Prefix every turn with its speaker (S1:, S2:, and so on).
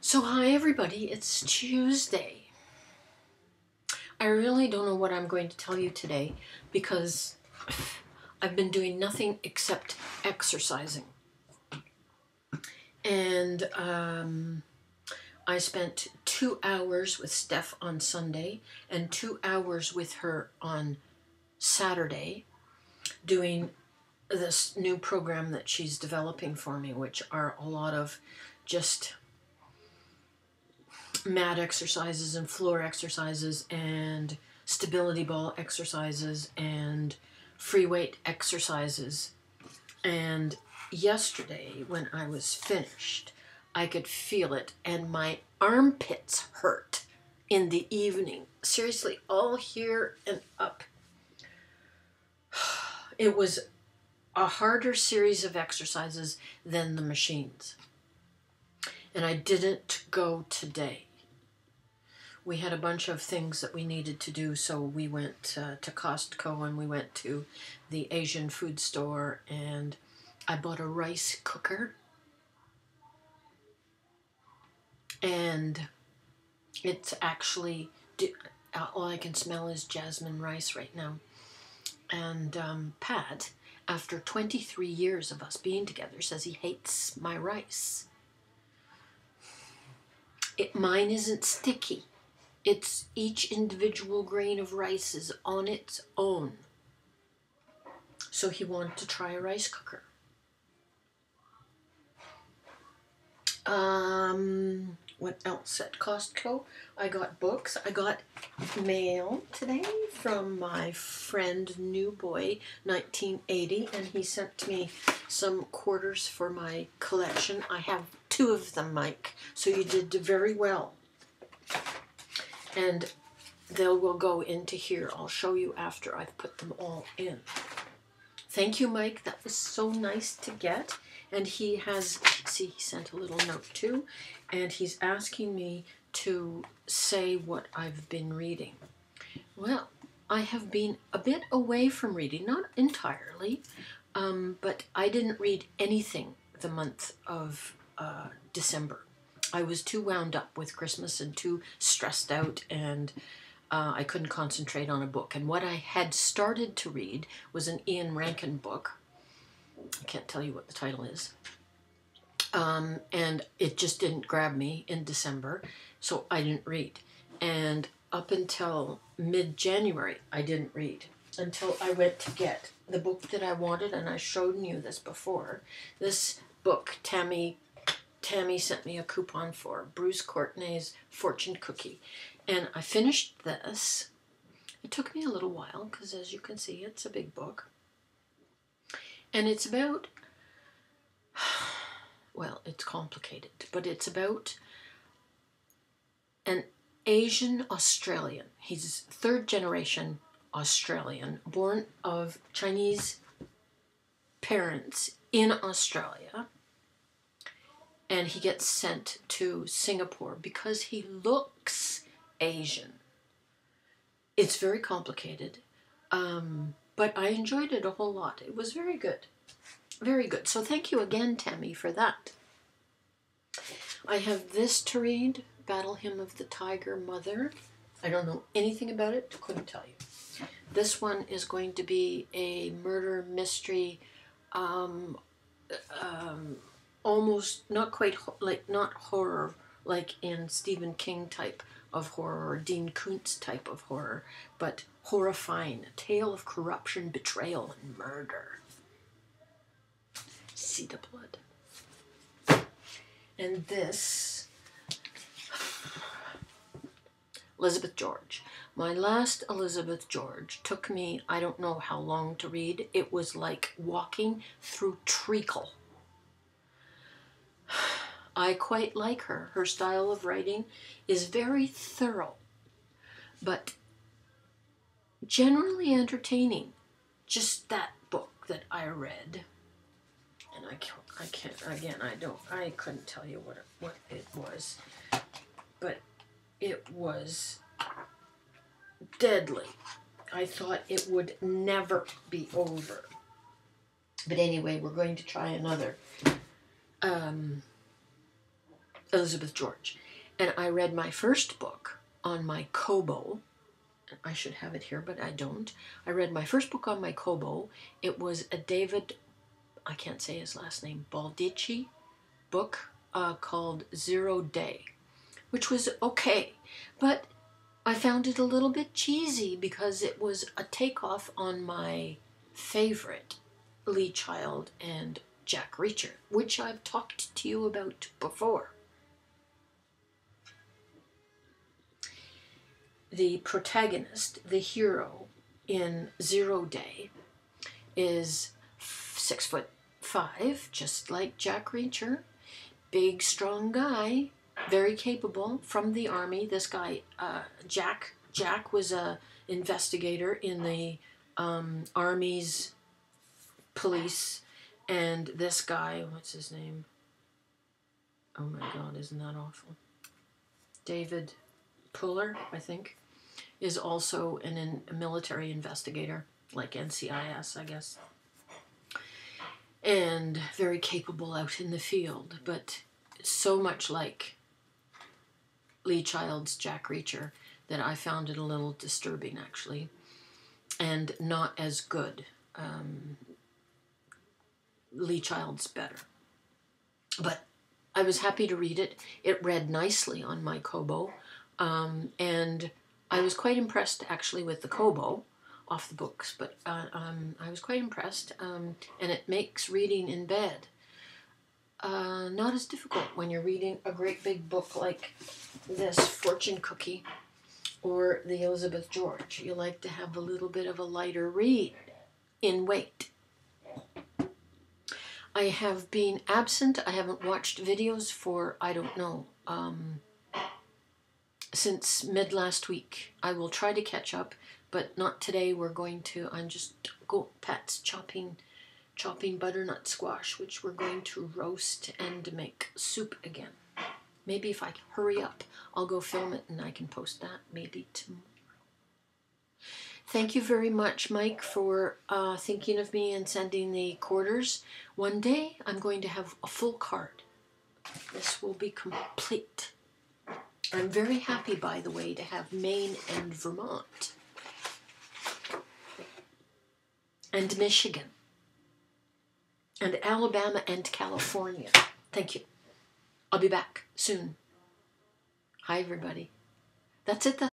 S1: So hi everybody, it's Tuesday. I really don't know what I'm going to tell you today because I've been doing nothing except exercising. And I spent 2 hours with Steph on Sunday and 2 hours with her on Saturday doing this new program that she's developing for me, which are a lot of just mat exercises and floor exercises and stability ball exercises and free weight exercises. And yesterday when I was finished, I could feel it and my armpits hurt in the evening. Seriously, all here and up. It was a harder series of exercises than the machines. And I didn't go today. We had a bunch of things that we needed to do, so we went to Costco and we went to the Asian food store, and I bought a rice cooker, and it's actually, all I can smell is jasmine rice right now. And Pat, after 23 years of us being together, says he hates my rice. Mine isn't sticky. It's each individual grain of rice is on its own. So he wanted to try a rice cooker. What else at Costco? I got books. I got mail today from my friend New Boy 1980, and he sent me some quarters for my collection. I have 2 of them, Mike, so you did very well. And they will go into here. I'll show you after I've put them all in. Thank you, Mike. That was so nice to get. And he has, see, he sent a little note too, and he's asking me to say what I've been reading. Well, I have been a bit away from reading, not entirely, but I didn't read anything the month of December. I was too wound up with Christmas and too stressed out, and I couldn't concentrate on a book. And what I had started to read was an Ian Rankin book. I can't tell you what the title is. And it just didn't grab me in December, so I didn't read. And up until mid-January, I didn't read until I went to get the book that I wanted, and I showed you this before. This book, Tammy sent me a coupon for, Bruce Courtenay's Fortune Cookie. And I finished this. It took me a little while because, as you can see, it's a big book. And it's about, well, it's complicated, but it's about an Asian Australian. He's 3rd generation Australian, born of Chinese parents in Australia. And he gets sent to Singapore because he looks Asian. It's very complicated, but I enjoyed it a whole lot. It was very good. Very good. So thank you again, Tammy, for that. I have this to read, Battle Hymn of the Tiger Mother. I don't know anything about it. Couldn't tell you. This one is going to be a murder mystery, almost not quite like, not horror like in Stephen King type of horror or Dean Koontz type of horror, but horrifying, a tale of corruption, betrayal, and murder. See the blood. And this, Elizabeth George. My last Elizabeth George took me, I don't know how long to read. It was like walking through treacle. I quite like her. Her style of writing is very thorough, but generally entertaining. Just that book that I read, and I couldn't tell you what it was, but it was deadly. I thought it would never be over. But anyway, we're going to try another. Elizabeth George. And I read my first book on my Kobo. I should have it here, but I don't. I read my first book on my Kobo. It was a David, I can't say his last name, Baldacci book called 0 Day, which was okay. But I found it a little bit cheesy because it was a takeoff on my favorite Lee Child and Jack Reacher, which I've talked to you about before. The protagonist, the hero in 0 Day, is 6'5", just like Jack Reacher. Big, strong guy, very capable, from the army. This guy, Jack was a investigator in the army's police, and this guy, what's his name? Oh my God, isn't that awful? David Puller, I think, is also a military investigator, like NCIS, I guess. And very capable out in the field, but so much like Lee Child's Jack Reacher that I found it a little disturbing, actually, and not as good. Lee Child's better. But I was happy to read it. It read nicely on my Kobo. And I was quite impressed, actually, with the Kobo off the books. But I was quite impressed. And it makes reading in bed not as difficult when you're reading a great big book like this Fortune Cookie or the Elizabeth George. You like to have a little bit of a lighter read in weight. I have been absent. I haven't watched videos for, I don't know, since mid last week. I will try to catch up, but not today. I'm just Pat's chopping butternut squash, which we're going to roast and make soup again. Maybe if I hurry up, I'll go film it and I can post that maybe tomorrow. Thank you very much, Mike, for thinking of me and sending the quarters. One day, I'm going to have a full card. This will be complete. I'm very happy, by the way, to have Maine and Vermont. And Michigan. And Alabama and California. Thank you. I'll be back soon. Hi, everybody. That's it.